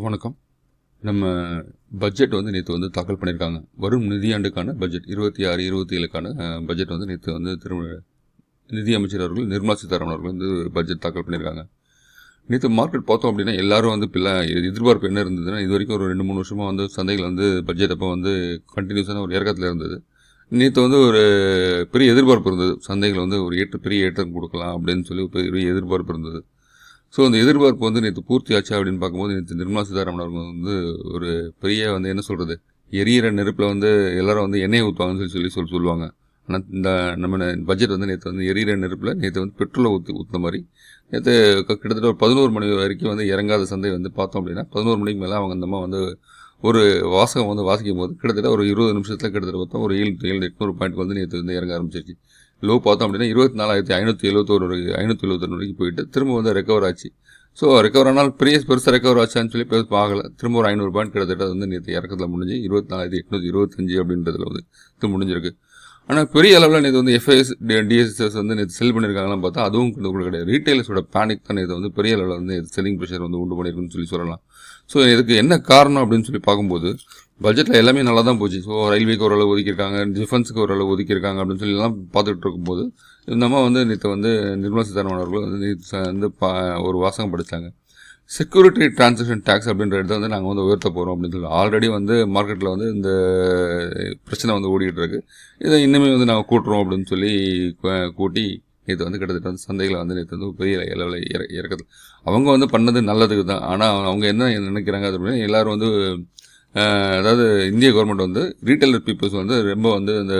வணக்கம். நம்ம பட்ஜெட் வந்து நேற்று வந்து தாக்கல் பண்ணியிருக்காங்க. வரும் நிதியாண்டுக்கான பட்ஜெட் 26, 27க்கான பட்ஜெட் வந்து நேற்று வந்து நிதி அமைச்சர் அவர்கள் நிர்மலா சீதாராமன் அவர்கள் வந்து பட்ஜெட் தாக்கல் பண்ணியிருக்காங்க. நேற்று மார்க்கெட் பார்த்தோம் அப்படின்னா எல்லாரும் வந்து எதிர்பார்ப்பு என்ன இருந்ததுன்னா, இது வரைக்கும் ஒரு 2-3 வருஷமாக வந்து சந்தைகள் வந்து பட்ஜெட் அப்போ வந்து கண்டினியூஸான ஒரு இறக்கத்தில் இருந்தது. நேற்று வந்து ஒரு பெரிய எதிர்பார்ப்பு இருந்தது. சந்தைகள் வந்து ஒரு பெரிய ஏற்றம் கொடுக்கலாம் அப்படின்னு சொல்லி ஒரு பெரிய எதிர்பார்ப்பு இருந்தது. ஸோ அந்த எதிர்பார்ப்பு வந்து நேற்று பூர்த்தி ஆச்சா அப்படின்னு பார்க்கும்போது நேற்று நிர்மலா சீதாராமன் அவங்க வந்து ஒரு பெரிய வந்து என்ன சொல்கிறது, எரியிற நெருப்பில் வந்து எல்லாரும் வந்து எண்ணெயை ஊற்றுவாங்கன்னு சொல்லுவாங்க. ஆனால் இந்த நம்ம பட்ஜெட் வந்து நேற்று வந்து எரியிற நெருப்பில் நேற்று வந்து பெட்ரோலை ஊற்றுன மாதிரி நேற்று கிட்டத்தட்ட ஒரு 11 மணி வரைக்கும் வந்து இறங்காத சந்தை வந்து பார்த்தோம் அப்படின்னா 11 மணிக்கு மேலே அவங்க அந்தம்மா வந்து ஒரு வாசகம் வந்து வாசிக்கும் போது கிட்டத்தட்ட ஒரு 20 நிமிஷத்தில் கிட்டத்தட்ட பார்த்தோம் ஒரு 700-800 பாயிண்ட் வந்து நேற்று வந்து இறங்க ஆரம்பிச்சிருச்சு. லோ பார்த்தோம் அப்படின்னா 24,571 வரைக்கும் போயிட்டு திரும்ப வந்து ரெக்கவர் ஆச்சு. ஸோ ரெக்கவர் ஆனால் பெருசாக ரெக்கவர் ஆச்சான்னு சொல்லி பார்க்கல. திரும்ப ஒரு 500 பாயிண்ட் கிட்டத்தட்ட வந்து நேற்று இறக்கத்தில் முடிஞ்சு 24,825 அப்படின்றதுல வந்து இது முடிஞ்சிருக்கு. ஆனால் பெரிய அளவில் நேற்று வந்து எஃப்ஐஎஸ் டிஎஸ்எஸ் வந்து நேற்று செல் பண்ணியிருக்காங்கன்னு பார்த்தா அதுவும் கூட கிடையாது. ரீட்டைலர்ஸோட பேனிக் தான் நேற்று வந்து பெரிய அளவில் வந்து செல்லிங் ப்ரெஷர் வந்து உண்டு பண்ணியிருக்குன்னு சொல்லலாம். ஸோ இதுக்கு என்ன காரணம் அப்படின்னு சொல்லி பார்க்கும்போது பட்ஜெட்டில் எல்லாமே நல்லா தான் போச்சு. ஸோ ரயில்வேக்கு ஓரளவு ஒதுக்கியிருக்காங்க, டிஃபென்ஸுக்கு ஓரளவு ஒதுக்கியிருக்காங்க அப்படின்னு சொல்லி எல்லாம் பார்த்துட்டு இருக்கும்போது நம்ம வந்து நேற்று வந்து நிர்மலா சீதாராமன் அவர்கள் வந்து வந்து ஒரு வாசகம் படித்தாங்க. செக்யூரிட்டி டிரான்சாக்ஷன் டேக்ஸ் அப்படின்ற இடத்த வந்து நாங்கள் வந்து உயர்த்த போகிறோம் அப்படின்னு சொல்லி ஆல்ரெடி வந்து மார்க்கெட்டில் வந்து இந்த பிரச்சனை வந்து ஓடிக்கிட்டு இருக்கு. இதை இன்னுமே வந்து நாங்கள் கூட்டுறோம் அப்படின்னு சொல்லி கூட்டி நேற்று வந்து கிட்டத்தட்ட வந்து சந்தைகளை வந்து நேற்று வந்து பெரிய அளவில் இறக்குது. அவங்க வந்து பண்ணது நல்லதுக்கு தான். ஆனால் அவங்க என்ன நினைக்கிறாங்க அப்படின்னா எல்லோரும் வந்து அதாவது இந்திய கவர்மெண்ட் வந்து ரீட்டைலர் பீப்புள்ஸ் வந்து ரொம்ப வந்து இந்த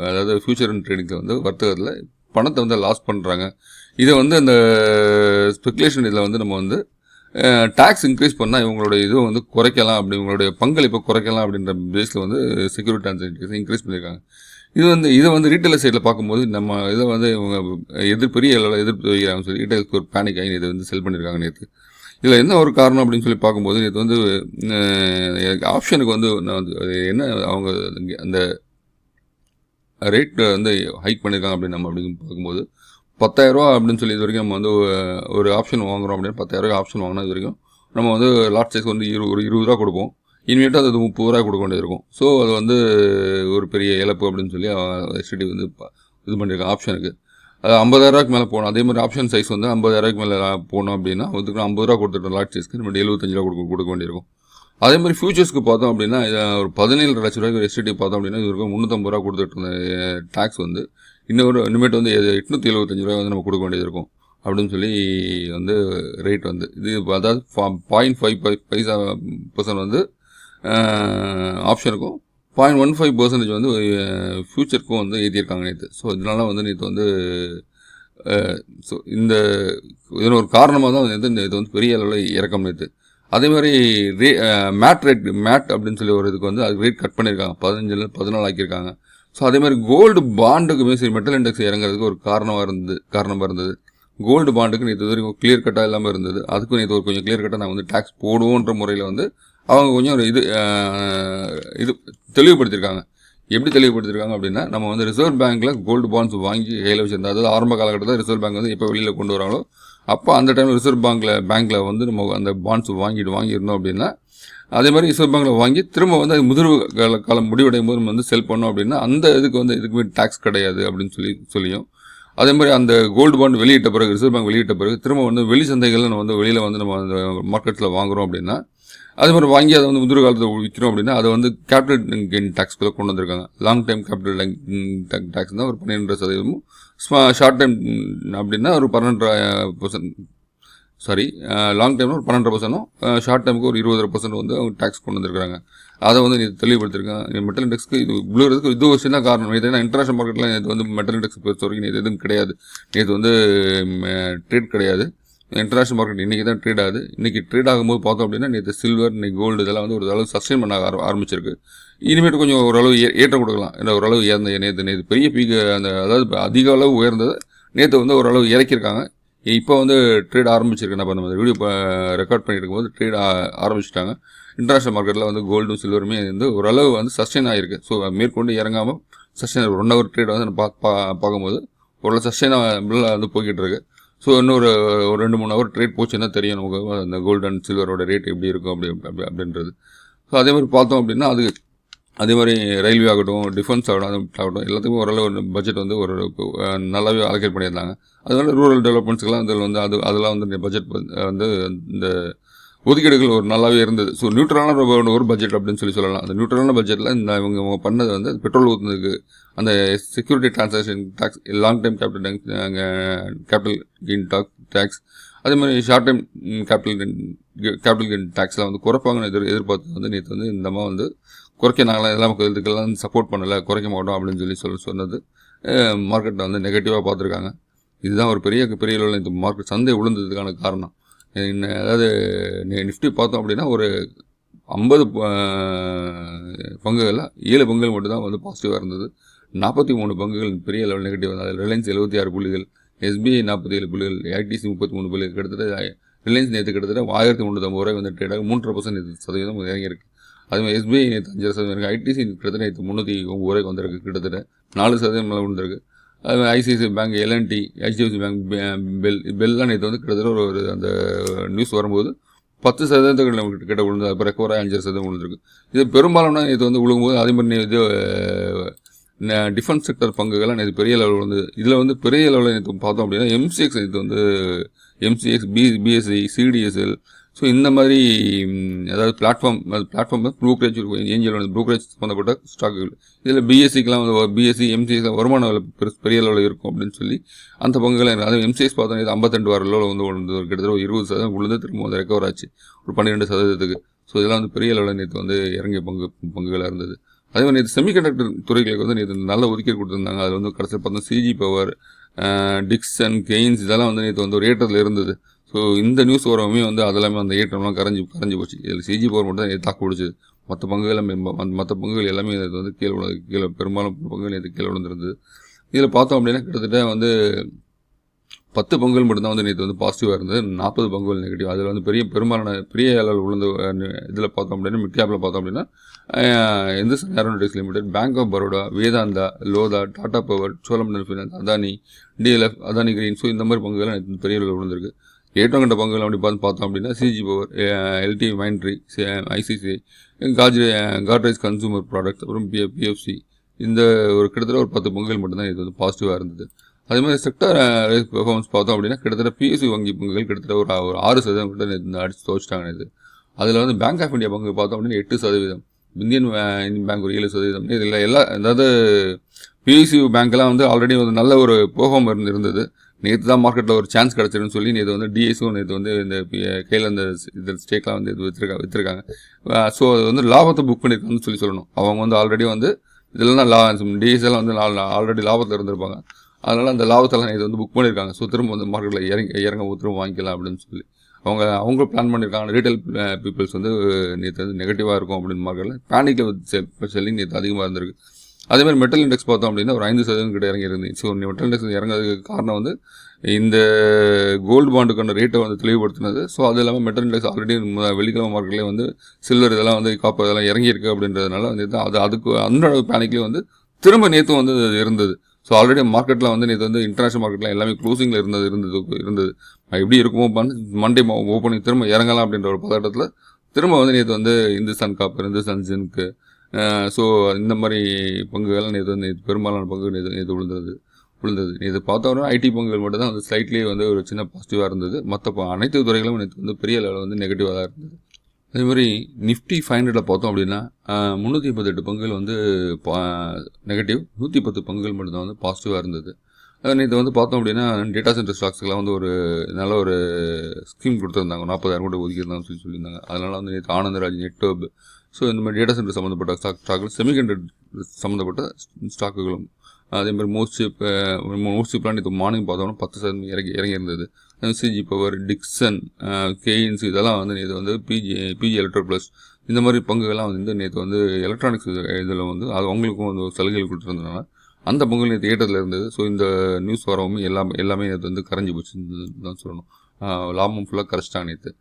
அதாவது ஃபியூச்சர் அண்ட் ட்ரேடிங்கில் வந்து வர்த்தகத்தில் பணத்தை வந்து லாஸ் பண்ணுறாங்க. இதை வந்து அந்த ஸ்பெகுலேஷன் இதில் வந்து நம்ம வந்து டேக்ஸ் இன்க்ரீஸ் பண்ணால் இவங்களுடைய இது வந்து குறைக்கலாம், அப்படி இவங்களுடைய பங்களிப்பை குறைக்கலாம் அப்படின்ற பேஸில் வந்து செக்யூரிட்டி டிரான்சாக்ஷன் இன்க்ரீஸ் பண்ணியிருக்காங்க. இதை வந்து ரீட்டைலர் சைடில் பார்க்கும்போது நம்ம இதை வந்து இவங்க பெரிய அளவில் எதிர்ப்பு வைக்கிறாங்கன்னு சொல்லி ரீட்டைலுக்கு ஒரு பேனிக் ஆகி இதை வந்து செல் பண்ணியிருக்காங்க நேற்று. இதில் என்ன ஒரு காரணம் அப்படின்னு சொல்லி பார்க்கும்போது இது வந்து ஆப்ஷனுக்கு வந்து நான் வந்து என்ன அவங்க அந்த ரேட் வந்து ஹைக் பண்ணியிருக்காங்க அப்படின்னு நம்ம அப்படின்னு பார்க்கும்போது 10,000 அப்படின்னு சொல்லி இது வரைக்கும் நம்ம வந்து ஒரு ஆப்ஷன் வாங்குகிறோம் அப்படின்னு 10,000 ஆப்ஷன் வாங்கினா இது வரைக்கும் நம்ம வந்து லாட் சைஸ் வந்து ஒரு 20 ரூபா கொடுப்போம். இனிமேட்டு அது 30 ரூபா கொடுக்க வேண்டியது இருக்கும். ஸோ அது வந்து ஒரு பெரிய இழப்பு அப்படின்னு சொல்லி எஸ்டிடி வந்து இது பண்ணியிருக்காங்க ஆப்ஷனுக்கு. அது 50,000 மேலே போகணும். அதே மாதிரி ஆப்ஷன் சைஸ் வந்து 50,000 மேலே போகணும் அப்படின்னா அதுக்கு 50 ரூபா கொடுத்துட்டோம் லாட் சைஸ்க்கு, நம்ம 75 ரூபா கொடுக்க வேண்டியிருக்கும். அதே மாதிரி ஃபியூச்சர்ஸ்க்கு பார்த்தோம் அப்படின்னா 17 லட்ச ரூபாய்க்கு எஸ்டிடி பார்த்தோம் அப்படின்னா இது வரைக்கும் 350 ரூபா கொடுத்துட்டு இருந்த டேக்ஸ் வந்து இனிமேட்டு வந்து 875 ரூபாய் வந்து நம்ம கொடுக்க வேண்டியது இருக்கும் அப்படின்னு சொல்லி வந்து ரேட் வந்து இது அதாவது 0.5% வந்து ஆப்ஷனுக்கும் 0.15% வந்து ஃபியூச்சருக்கும் வந்து ஏற்றியிருக்காங்க நேற்று. ஸோ இதனால வந்து நேற்று வந்து ஸோ இதன் ஒரு காரணமாக தான் வந்து இது வந்து பெரிய அளவில் இறக்கம் நேற்று. அதே மாதிரி மேட் அப்படின்னு சொல்லி ஒரு இதுக்கு வந்து அதுக்கு ரேட் கட் பண்ணியிருக்காங்க, 15 14 ஆக்கியிருக்காங்க. ஸோ அதே மாதிரி கோல்டு பாண்டுக்குமே சரி மெட்டல் இண்டெக்ஸ் இறங்குறதுக்கு ஒரு காரணமாக இருந்தது. கோல்டு பாண்டுக்கு நேற்று வரைக்கும் கிளியர் கட்டாக இல்லாமல் இருந்தது. அதுக்கும் நேற்று ஒரு கொஞ்சம் கிளியர் கட்டாக நாங்கள் வந்து டேக்ஸ் போடுவோன்ற முறையில் வந்து அவங்க கொஞ்சம் இது தெளிவுபடுத்தியிருக்காங்க. எப்படி தெளிவுபடுத்தியிருக்காங்க அப்படின்னா நம்ம வந்து ரிசர்வ் பேங்க்கில் கோல்டு பாண்ட்ஸ் வாங்கி கையில் வச்சுருந்தோம். அதாவது ஆரம்ப காலகட்டத்தில் ரிசர்வ் பேங்க் வந்து எப்போ வெளியில் கொண்டு வராங்களோ அப்போ அந்த டைமில் ரிசர்வ் பேங்க்கில் வந்து நம்ம அந்த பாண்ட்ஸ் வாங்கியிருந்தோம் அப்படின்னா அதே மாதிரி ரிசர்வ் பேங்க்கில் வாங்கி திரும்ப வந்து அது முதிர்வு காலம் முடிவடையும் போது நம்ம வந்து செல் பண்ணோம் அப்படின்னா அந்த இதுக்குமே டேக்ஸ் கிடையாது அப்படின்னு சொல்லியும் அதே மாதிரி அந்த கோல்டு பாண்ட் வெளியிட்ட பிறகு ரிசர்வ் பேங்க் வெளியிட்ட பிறகு திரும்ப வந்து வெளி சந்தைகளில் நம்ம வந்து வெளியில் வந்து நம்ம அந்த மார்க்கெட்டில் வாங்குகிறோம் அப்படின்னா அதே மாதிரி வாங்கி அதை வந்து முதிர்வு காலத்தில் விற்கிறோம் அப்படின்னா அதை வந்து கேபிட்டல் கெயின் டேக்ஸ்க்குள்ளே கொண்டு வந்திருக்காங்க. லாங் டைம் கேபிட்டல் டேக்ஸ் தான் ஒரு 12%, ஷார்ட் டைம் அப்படின்னா ஒரு 12%, லாங் டைமில் ஒரு 12%, ஷார்ட் டைமுக்கு ஒரு 20% வந்து அவங்க டேக்ஸ் கொண்டு வந்திருக்காங்க. அதை வந்து இது தெளிவுபடுத்திருக்காங்க. மெட்டல் இண்டெக்ஸ்க்கு இது விழுகிறதுக்கு இது ஒரு சின்ன காரணம். இது இன்டர்நேஷனல் மார்க்கெட்டில் நேற்று வந்து மெட்டல் இண்டெக்ஸ் பொறுத்த வரைக்கும் நேற்று எதுவும் கிடையாது. நேற்று வந்து ட்ரேட் கிடையாது. இன்டர்நேஷனல் மார்க்கெட் இன்றைக்கி தான் ட்ரேட் ஆகுது. இன்றைக்கி ட்ரேட் ஆகும்போது பார்த்தோம் அப்படின்னா நேற்று சில்வர், இன்னைக்கு கோல்டு இதெல்லாம் வந்து ஒரு அளவு சஸ்டெயின் பண்ண ஆரம்பிச்சிருக்கு. இனிமேட்டு கொஞ்சம் ஓரளவு ஏற்றம் கொடுக்கலாம். இல்லை ஓரளவு நேற்று பெரிய அதாவது அதிக அளவு உயர்ந்தது நேற்று வந்து ஓரளவு இறக்கியிருக்காங்க. இப்போ வந்து ட்ரேட் ஆரம்பிச்சிருக்கு. நம்ம அந்த வீடியோ ரெக்கார்ட் பண்ணிட்டு இருக்கும்போது ட்ரேட் ஆரம்பிச்சிட்டாங்க. இன்டர்நேஷனல் மார்க்கெட்டில் வந்து கோல்டும் சில்வருமே வந்து ஓரளவு வந்து சஸ்டெயின் ஆகிருக்கு. ஸோ மேற்கொண்டு இறங்காமல் சஸ்டெயின் 1 ஹவர் ட்ரேட் வந்து பார்க்கும்போது ஓரளவு சஸ்டெயினபிளாக வந்து போய்கிட்டு இருக்கு. ஸோ இன்னொரு ஒரு 2-3 ஹவர் ட்ரேட் போச்சுன்னா தெரியும் நமக்கு அந்த கோல்டு அண்ட் சில்வரோட ரேட் எப்படி இருக்கும் அப்படின்றது. ஸோ அதே மாதிரி பார்த்தோம் அப்படின்னா அதே மாதிரி ரயில்வே ஆகட்டும், டிஃபென்ஸ் ஆகட்டும் எல்லாத்துக்கும் ஓரளவு பட்ஜெட் வந்து ஓரளவுக்கு நல்லாவே அலோகேட் பண்ணியிருந்தாங்க. அதனால ரூரல் டெவலப்மெண்ட்ஸ்க்கெலாம் இதில் வந்து அதெல்லாம் வந்து பட்ஜெட் வந்து இந்த ஒதுக்கீடுகள் ஒரு நல்லாவே இருந்தது. ஸோ நியூட்ரலான ஒரு பட்ஜெட் அப்படின்னு சொல்லலாம். அந்த நியூட்ரலான பட்ஜெட்டில் இவங்க பண்ணது வந்து பெட்ரோல் ஊற்றுனதுக்கு அந்த security transaction tax, long time capital gain tax, அதே மாதிரி ஷார்ட் டைம் கேபிட்டல் கெயின் டேக்ஸ்லாம் வந்து குறைப்பாங்கன்னு எதிர்பார்த்து வந்து நேற்று வந்து இந்த மாதிரி வந்து குறைக்க நாங்களாம் இதெல்லாம் இதுக்கெல்லாம் சப்போர்ட் பண்ணலை, குறைக்க மாட்டோம் அப்படின்னு சொன்னது மார்க்கெட்டில் வந்து நெகட்டிவாக பார்த்துருக்காங்க. இதுதான் ஒரு பெரிய அளவில் இந்த மார்க்கெட் சந்தை விழுந்ததுக்கான காரணம். அதாவது நிஃப்டி பார்த்தோம் அப்படின்னா ஒரு 50 பங்குகளில் 7 பங்குகள் மட்டும்தான் வந்து பாசிட்டிவாக இருந்தது. 43 பங்குகள் பெரிய லெவல் நெகட்டிவ் இருந்தது. அதில் ரிலையன்ஸ் 76 புள்ளிகள், SBI 47 புள்ளிகள், ஐடிசி 33 புள்ளிகள், கிட்டத்தட்ட ரிலையன்ஸ் நேற்று கிட்டத்தட்ட 1350 ரூபாய் வந்து ட்ரேடாக 3% இறங்கியிருக்கு. அதுமாதிரி SBI நேற்று 5% இருக்குது. ஐடிசி கிட்டத்தட்ட நேற்று 309 ரூபாய்க்கு வந்திருக்கு, கிட்டத்தட்ட 4% மேலே விழுந்திருக்கு. அதுமாதிரி ICICI bank, L and T, HDFC bank, பெல்லாம் நேற்று வந்து கிட்டத்தட்ட ஒரு அந்த நியூஸ் வரும்போது 10% கிட்ட விழுந்து, அப்புறம் ரெக்கவராக 5% விழுந்திருக்கு. இது பெரும்பாலான நேற்று வந்து விழுங்கும்போது அதே மாதிரி இது டிஃபென்ஸ் செக்டர் பங்குகள்லாம் நேற்று பெரிய லெவலில் வந்து இதில் வந்து பெரிய லெவலில் நேற்று பார்த்தோம் அப்படின்னா MCX நேற்று வந்து MCX, BSI, CDSL, ஸோ இந்த மாதிரி அதாவது பிளாட்ஃபார்ம் ப்ரோக்கரேஜ் ஏஞ்சல் ப்ரோக்கரேஜ் சம்மந்தப்பட்ட ஸ்டாக்குகள். இதில் BSCக்கெலாம் வந்து BSI, MCX வருமான பெரிய லெவலில் இருக்கும் அப்படின்னு சொல்லி அந்த பங்குகள். அதுவும் MCX பார்த்தோம் 52 வார லெவலில் வந்து கிட்டத்தட்ட ஒரு 20% விழுந்து திரும்ப வந்து ரெக்கவர் ஆச்சு ஒரு 12%. ஸோ இதெல்லாம் வந்து பெரிய லெவலில் நேற்று வந்து இறங்கிய பங்குகளாக இருந்தது. அதே மாதிரி நேற்று செமிகண்டக்டர் துறைகளுக்கு வந்து நேற்று நல்ல ஒதுக்கீடு கொடுத்துருந்தாங்க. அதில் வந்து கடைசியில் பார்த்தோம் CG பவர், டிக்சன், கெய்ன்ஸ் இதெல்லாம் வந்து நேற்று வந்து ஒரு ஏற்றத்தில் இருந்தது. ஸோ இந்த நியூஸ் வரவுமே வந்து அதெல்லாமே அந்த ஏற்றம்லாம் கரைஞ்சி போச்சு. இதில் CG பவர் மட்டும் தான் தாக்கு பிடிச்சது. மற்ற பங்குகள் எல்லாமே இது வந்து கீழே பெரும்பாலும் பங்குகள் நேற்று கீழே விழுந்திருந்தது. இதில் பார்த்தோம் அப்படின்னா கிட்டத்தட்ட வந்து 10 பங்குகள் மட்டும்தான் வந்து நேற்று வந்து பாசிட்டிவாக இருந்தது, 40 பங்குகள் நெகட்டிவ். அதில் வந்து பெரிய அளவில் விழுந்து இதில் பார்த்தோம் அப்படின்னா மிட் கேப்பில் பார்த்தோம் அப்படின்னா Hindustan aeronautics limited, bank of Baroda, Vedanta, Lodha, Tata power, Cholamandal finance, Adani, DLF, Adani green, so இந்த மாதிரி பங்குகள் பெரிய அளவில் விழுந்திருக்கு. ஏற்றம் கண்ட பங்குகள் அப்படி பார்த்தோம் அப்படின்னா CG power, LT Mindtree, ICCI, Godrej consumer products, அப்புறம் PFC, இந்த ஒரு கிட்டத்தட்ட ஒரு 10 பங்குகள் மட்டும்தான் இது வந்து பாசிட்டிவாக இருந்தது. அதே மாதிரி செக்டர் பெர்ஃபார்மன்ஸ் பார்த்தோம் அப்படின்னா கிட்டத்தட்ட PSU வங்கி பங்குகள் கிட்டத்தட்ட ஒரு 6% கிட்ட அடித்து துவச்சிட்டாங்க. இது அதில் வந்து பேங்க் ஆஃப் இந்தியா பங்கு பார்த்தோம் அப்படின்னா 8%, இந்தியன் பேங்க் ஒரு 7%. இதில் அதாவது PSU பேங்க்லாம் வந்து ஆல்ரெடி வந்து நல்ல ஒரு பெர்ஃபார்மர் இருந்தது. நேற்று தான் மார்க்கெட்டில் ஒரு சான்ஸ் கிடச்சிருன்னு சொல்லி நேற்று வந்து DSO நேற்று வந்து இந்த கையில் அந்த இதில் ஸ்டேக்லாம் வந்து விற்றுருக்காங்க. ஸோ அது வந்து லாபத்தை புக் பண்ணியிருக்காங்கன்னு சொல்லணும். அவங்க வந்து ஆல்ரெடி வந்து இதெல்லாம் DSL வந்து ஆல்ரெடி லாபத்தில் இருந்திருப்பாங்க. அதனால் அந்த லாபத்தெல்லாம் இது வந்து புக் பண்ணியிருக்காங்க. ஸோ திரும்ப வந்து மார்க்கெட்டில் இறங்க திரும்ப வாங்கிக்கலாம் அப்படின்னு சொல்லி அவங்க பிளான் பண்ணியிருக்காங்க. ரீட்டைல் பீப்புள்ஸ் வந்து நேற்று வந்து நெகட்டிவாக இருக்கும் அப்படின்னு மார்க்கெட்டில் பேனிக்கில் செல்லிங் நேற்று அதிகமாக இருந்திருக்கு. அதேமாதிரி மெட்டல் இண்டெக்ஸ் பார்த்தோம் அப்படின்னா ஒரு 5% கிட்ட இறங்கியிருந்தது. ஸோ மெட்டல் இண்டெக்ஸ் இறங்கிறதுக்கு காரணம் வந்து இந்த கோல்டு பாண்டுக்கான ரேட்டை வந்து தெளிவுபடுத்தினது. ஸோ அது இல்லாமல் மெட்டல் இண்டெக்ஸ் ஆல்ரெடி வெள்ளிக்கிழமை மார்க்கெட்லேயே வந்து சில்வர் இதெல்லாம் வந்து காப்பர் இதெல்லாம் இறங்கியிருக்கு அப்படின்றதுனால வந்து அதுக்கு அந்த அன்றைக்கு வந்து திரும்ப நேற்று வந்து இருந்தது. ஸோ ஆல்ரெடி மார்க்கெட்டில் வந்து நேற்று வந்து இன்டர்நேஷனல் மார்க்கெட்டில் எல்லாமே க்ளோசிங்கில் இருந்தது. எப்படி இருக்குமோ மண்டே ஓப்பனிங் திரும்ப இறங்கலாம் அப்படின்ற ஒரு பதட்டத்தில் திரும்ப வந்து நேற்று வந்து Hindustan copper, Hindustan zinc, so இந்த மாதிரி பங்குகள் நேற்று பெரும்பாலான பங்குகள் நேற்று விழுந்தது. நேற்று பார்த்தோம்னா IT பங்குகள் மட்டும் தான் வந்து ஸ்லைட்லேயே வந்து ஒரு சின்ன பாசிட்டிவாக இருந்தது. மற்ற அனைத்து துறைகளும் நேற்று வந்து பெரிய அளவில் வந்து நெகட்டிவாக தான் இருந்தது. அதேமாதிரி நிஃப்டி 500 பார்த்தோம் அப்படின்னா 338 பங்குகள் வந்து நெகட்டிவ், 110 பங்குகள் மட்டும்தான் வந்து பாசிட்டிவாக இருந்தது. நேற்று வந்து பார்த்தோம் அப்படின்னா டேட்டா சென்டர் ஸ்டாக்ஸ்க்கெலாம் வந்து ஒரு நல்ல ஒரு ஸ்கீம் கொடுத்துருந்தாங்க, 40,000 கூட ஒதுக்கியிருந்தாங்கன்னு சொல்லியிருந்தாங்க. அதனால் வந்து நேற்று ஆனந்தராஜ், நெட்வொர்க், ஸோ இந்த மாதிரி டேட்டா சென்டர் சம்மந்தப்பட்ட ஸ்டாக்குகள், செமிகண்டக்டர் சம்மந்தப்பட்ட ஸ்டாக்குகளும், அதேமாதிரி மோஸ்ட்லிப்லாம் நேற்று மார்னிங் பார்த்தோம்னா 10% இறங்கியிருந்தது. CG பவர், டிக்சன், கெய்ன்ஸ் இதெல்லாம் வந்து நேற்று வந்து பிஜி எலக்ட்ரோ ப்ளஸ் இந்த மாதிரி பங்குகள்லாம் வந்து நேற்று வந்து எலக்ட்ரானிக்ஸ் இதில் வந்து அது அவங்களுக்கும் வந்து சலுகைகள் கொடுத்துருந்ததுனால அந்த பங்குகள் நேற்று ஏற்றத்தில் இருந்தது. ஸோ இந்த நியூஸ் வரவும் எல்லாமே நேற்று வந்து கரைஞ்சி போச்சுன்னு தான் சொல்லணும். லாபம் ஃபுல்லாக கரைச்சிட்டாங்க நேற்று.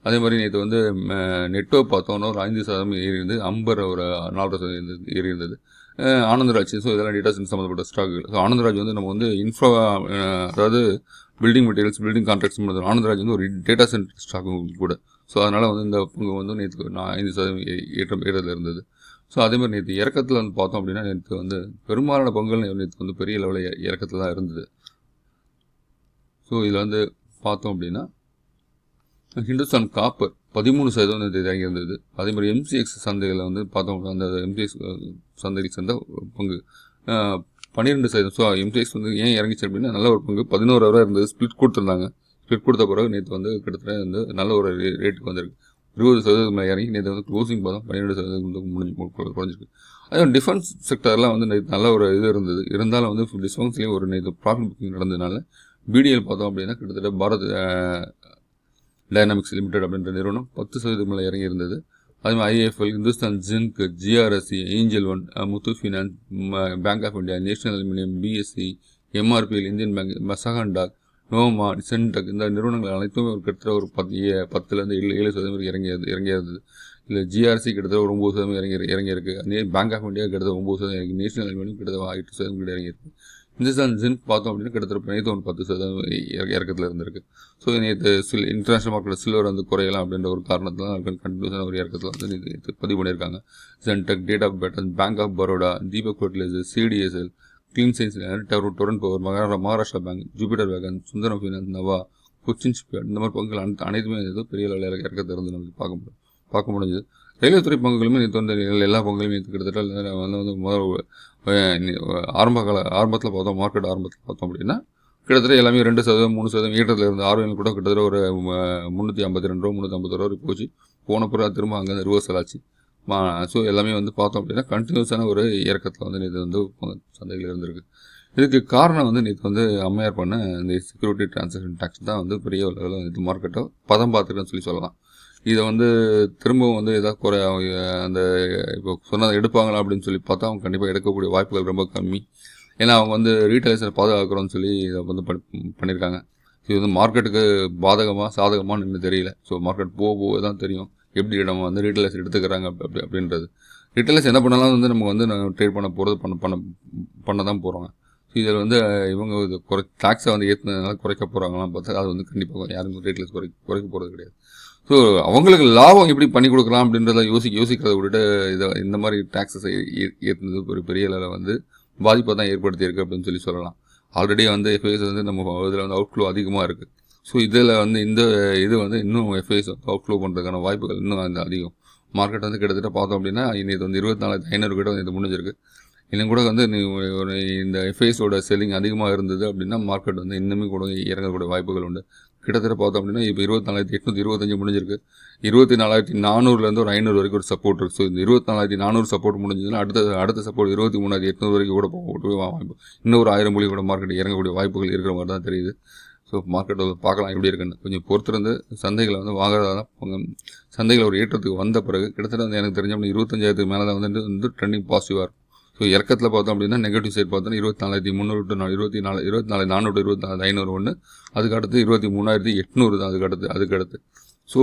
அதே மாதிரி நேற்று வந்து நெட்வொர்க் பார்த்தோன்னா ஒரு 5% ஏறி இருந்தது, அம்பர் ஒரு 4% ஏறி இருந்தது. ஆனந்தராஜ், ஸோ இதெல்லாம் டேட்டா சென்டர் சம்மந்தப்பட்ட ஸ்டாக்குகள். ஸோ ஆனந்தராஜ் வந்து நம்ம வந்து அதாவது பில்டிங் மெட்டீரியல்ஸ், பில்டிங் கான்ட்ராக்ட்ஸ் பண்ணுறது. ஆனந்தராஜ் வந்து ஒரு டேட்டா சென்டர் ஸ்டாக்கும் கூட. ஸோ அதனால் வந்து இந்த பங்கு வந்து நேற்று 5% ஏற்றத்தில் இருந்தது. ஸோ அதேமாதிரி நேற்று இறக்கத்தில் வந்து பார்த்தோம் அப்படின்னா நேற்று வந்து பெரும்பாலான பங்குகள் நேற்று வந்து பெரிய லெவலில் இறக்கத்தில் தான் இருந்தது. ஸோ இதில் வந்து பார்த்தோம் அப்படின்னா ஹிந்துஸ்தான் காப்பர் 13% நேற்று இறங்கி இருந்தது. அதேமாதிரி MCX சந்தையில் வந்து பார்த்தோம் அப்படின்னா அந்த MCX சந்தைக்கு சேர்ந்த பங்கு 12%. ஸோ MCX வந்து ஏன் இறங்கிச்சு அப்படின்னா நல்ல ஒரு பங்கு 11 ரூபா இருந்தது. ஸ்பிளிட் கொடுத்துருந்தாங்க. ஸ்பிளிட் கொடுத்த பிறகு நேற்று வந்து கிட்டத்தட்ட வந்து நல்ல ஒரு ரேட்டுக்கு வந்திருக்கு. 20% மேலே இறங்கி நேற்று வந்து க்ளோசிங் பார்த்தோம் 12% குறைஞ்சிருக்கு. அதே டிஃபென்ஸ் செக்டர்லாம் வந்து நேற்று நல்ல ஒரு இது இருந்தது. இருந்தாலும் வந்து டிஃபென்ஸ்லேயும் ஒரு நேற்று ப்ராஃபிட் புக்கிங் நடந்ததுனால BDL பார்த்தோம் அப்படின்னா கிட்டத்தட்ட பாரத் டைனாமிக்ஸ் லிமிடெட் அப்படின்ற நிறுவனம் 10% மேலே இறங்கி இருந்தது. அதேமாதிரி IIFL, Hindustan zinc, GRSE, Angel One, Muthoot finance, bank of India, national aluminium, BSE, MRPL, Indian bank, Mazagon Dock, நோமா, சென்டெக் இந்த நிறுவனங்கள் அனைத்துமே ஒரு கிட்டத்தட்ட ஒரு 10லேருந்து 7% இறங்கி இருந்தது. இல்லை GRC கிட்டத்தட்ட ஒரு 9% இறங்கியிருக்கு. அதே பேங்க் ஆஃப் இந்தியா கிட்டத்தட்ட 9% இறங்கி, நேஷனல் அலுமினியம் கிட்டத்தட்ட 8% கிட்ட இறங்கியிருக்கு. இந்துஸ்தான் ஜிங்க் பார்த்தோம் அப்படின்னா கிட்டத்தட்ட நேற்று ஒரு 10% இறக்கத்தில் இருந்திருக்கு. ஸோ நேற்று இன்டர்நேஷனல் மார்க்கெட்டில் சில்வர் வந்து குறையலாம் அப்படின்ற ஒரு காரணத்தில் கண்டினியூஸான ஒரு இறக்கத்தில் வந்து நேற்று பதிவு பண்ணியிருக்காங்க. சென்டெக், டேட் ஆஃப் பேட்டர்ன், bank of Baroda, Deepak fertilisers, CDSL, clean science, Torrent power, Maharashtra bank, Jupiter wagon, Sundaram finance, Nava, Cochin shipyard இந்த மாதிரி பங்குகள் அனைத்துமே ஏதோ பெரிய அளவில் இறக்கத்தை இருந்து நமக்கு பார்க்க முடிஞ்சது. ரயில்வே துறை பங்குகளுமே நேற்று வந்து எல்லா பங்குகளுமே கிட்டத்தட்ட வந்து ஆரம்பத்தில் பார்த்தோம், மார்க்கெட் ஆரம்பத்தில் பார்த்தோம் அப்படின்னா கிட்டத்தட்ட எல்லாமே 2%, 3% ஏற்றத்தில் இருந்த ஆர்வம் கூட கிட்டத்தட்ட ஒரு 352 ரூபா 350 ரூபா போச்சு. போன பிறகு திரும்ப அங்கே ரிவர்சல் ஆச்சு. ஸோ எல்லாமே வந்து பார்த்தோம் அப்படின்னா கண்டினியூஸான ஒரு இறக்கத்தில் வந்து நேற்று வந்து சந்தைகள் இருந்திருக்கு. இதுக்கு காரணம் வந்து நேற்று வந்து அம்மையார் பண்ண இந்த செக்யூரிட்டி டிரான்சாக்ஷன் டேக்ஸ் தான் வந்து பெரிய லெவலில் நேற்று மார்க்கெட்டை பதம் பார்த்துருக்குன்னு சொல்லலாம். இதை வந்து திரும்பவும் வந்து ஏதாவது அந்த இப்போ சொன்னதை எடுப்பாங்களா அப்படின்னு சொல்லி பார்த்தா அவங்க கண்டிப்பாக எடுக்கக்கூடிய வாய்ப்புகள் ரொம்ப கம்மி. ஏன்னா அவங்க வந்து ரீட்டைலர்ஸை பாதுகாக்கிறோன்னு சொல்லி இதை வந்து பண்ணியிருக்காங்க. இது வந்து மார்க்கெட்டுக்கு பாதகமாக சாதகமானு இன்னும் தெரியல. ஸோ மார்க்கெட் போக தான் தெரியும் எப்படி நம்ம வந்து ரீட்டைலர்ஸ் எடுத்துக்கிறாங்க அப்படின்றது. ரீட்டைலர்ஸ் என்ன பண்ணாலும் வந்து நம்ம வந்து ட்ரேட் பண்ண போகிறது பண்ண தான் போகிறாங்க. ஸோ இதில் வந்து இவங்க இது டேக்ஸை வந்து ஏற்றுனதுனால குறைக்க போகிறாங்களாம் பார்த்தா அது வந்து கண்டிப்பாக யாரும் ரீட்டைலர்ஸ் குறைக்க போகிறது கிடையாது. ஸோ அவங்களுக்கு லாபம் எப்படி பண்ணி கொடுக்கலாம் அப்படின்றத யோசிக்கிறத விட்டுட்டு இதை இந்த மாதிரி டேக்ஸஸை ஏற்றுனது ஒரு பெரிய அளவில் வந்து பாதிப்பை தான் ஏற்படுத்தியிருக்கு அப்படின்னு சொல்லலாம். ஆல்ரெடி வந்து FIS வந்து நம்ம இதில் வந்து அவுட்ஃப்ளோ அதிகமாக இருக்குது. ஸோ இதில் வந்து இந்த இது வந்து இன்னும் FIS அவுட்ஃப்ளோ பண்ணுறதுக்கான வாய்ப்புகள் இன்னும் அந்த அதிகம். மார்க்கெட் வந்து கிட்டத்தட்ட பார்த்தோம் அப்படின்னா இது வந்து 24,500 கிட்ட இது முடிஞ்சிருக்கு. இன்னும் கூட வந்து இந்த FISோட செல்லிங் அதிகமாக இருந்தது அப்படின்னா மார்க்கெட் வந்து இன்னுமே கூட இறங்கக்கூடிய வாய்ப்புகள் உண்டு. கிட்டத்தட்ட பார்த்தோம் அப்படின்னா இப்போ 24,825 முடிஞ்சிருக்கு. 24,400 ஒரு 500 வரைக்கும் ஒரு சப்போர்ட் இருக்குது. ஸோ இந்த 24,400 சப்போர்ட் முடிஞ்சதுன்னா அடுத்த சப்போர்ட் 23,800 வரைக்கும் கூட போகக்கூடிய வாய்ப்பு, இன்னும் ஒரு 1000 புள்ளி கூட மார்க்கெட் இறங்கக்கூடிய வாய்ப்புகள் இருக்கிற மாதிரி தான் தெரியுது. ஸோ மார்க்கெட் பார்க்கலாம் எப்படி இருக்குன்னு கொஞ்சம் பொறுத்திருந்து சந்தைகளை வந்து வாங்குறதா தான். சந்தைகள் ஒரு ஏற்றத்துக்கு வந்த பிறகு கிட்டத்தட்ட வந்து எனக்கு தெரிஞ்ச 25,000 மேலே தான் வந்து ட்ரெண்டிங் பாசிட்டிவாக இருக்கும். ஸோ இறக்கத்தில் பார்த்தோம் அப்படின்னா நெகட்டிவ் சைட் பார்த்தோன்னா 24,300 டு 24,400 24,500 ஒன்று, அதுக்கடுத்து 23,800 தான் அதுக்கடுத்து. ஸோ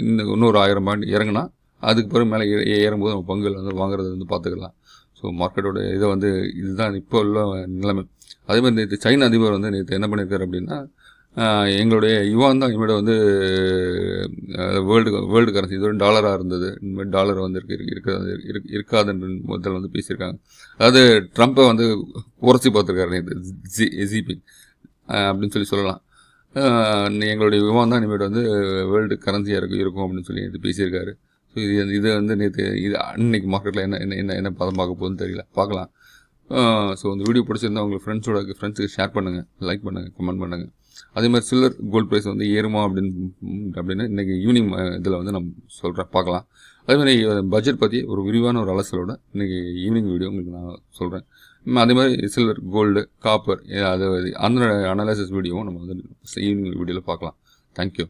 இன்னொரு 1000 பாயிண்ட் இறங்கினா அதுக்கு பிறகு மேலே ஏறும்போது நம்ம பங்குகள் வந்து வாங்குறது வந்து பார்த்துக்கலாம். ஸோ மார்க்கெட்டோட இதை வந்து இதுதான் இப்போ உள்ள நிலைமை. அதேமாதிரி நேற்று சைனா அதிபர் வந்து நேற்று என்ன பண்ணியிருக்காரு அப்படின்னா எங்களுடைய யுவான் தான் இனிமேல் வந்து வேர்ல்டு கரன்சி இது ஒரு டாலராக இருந்தது, இனிமேல் டாலர் வந்து இருக்காதுன்ற முதல்ல வந்து பேசியிருக்காங்க. அதாவது ட்ரம்ப்பை வந்து உரசி பார்த்துருக்காரு நேற்று ஜிபிங் அப்படின்னு சொல்லலாம். எங்களுடைய யுவான் தான் இனிமேல் வந்து வேர்ல்டு கரன்சியாக இருக்கும் அப்படின்னு சொல்லி நேற்று பேசியிருக்காரு. ஸோ இது வந்து நேற்று அன்னைக்கு மார்க்கெட்டில் என்ன பதம் பார்க்க போகுதுன்னு தெரியல, பார்க்கலாம். ஸோ இந்த வீடியோ பிடிச்சிருந்தா உங்கள் ஃப்ரெண்ட்ஸுக்கு ஷேர் பண்ணுங்கள், லைக் பண்ணுங்கள், கமெண்ட் பண்ணுங்கள். அதே மாதிரி சில்வர் கோல்டு ப்ரைஸ் வந்து ஏறுமா அப்படின்னு இன்றைக்கி ஈவினிங் இதில் வந்து நம்ம பார்க்கலாம். அதே மாதிரி பட்ஜெட் பற்றி ஒரு விரிவான ஒரு அலசலோட இன்றைக்கி ஈவினிங் வீடியோ உங்களுக்கு நான் சொல்கிறேன். அதே மாதிரி சில்வர், கோல்டு, காப்பர் அந்த அனாலிசிஸ் வீடியோவும் நம்ம வந்து ஈவினிங் வீடியோவில் பார்க்கலாம். தேங்க்யூ.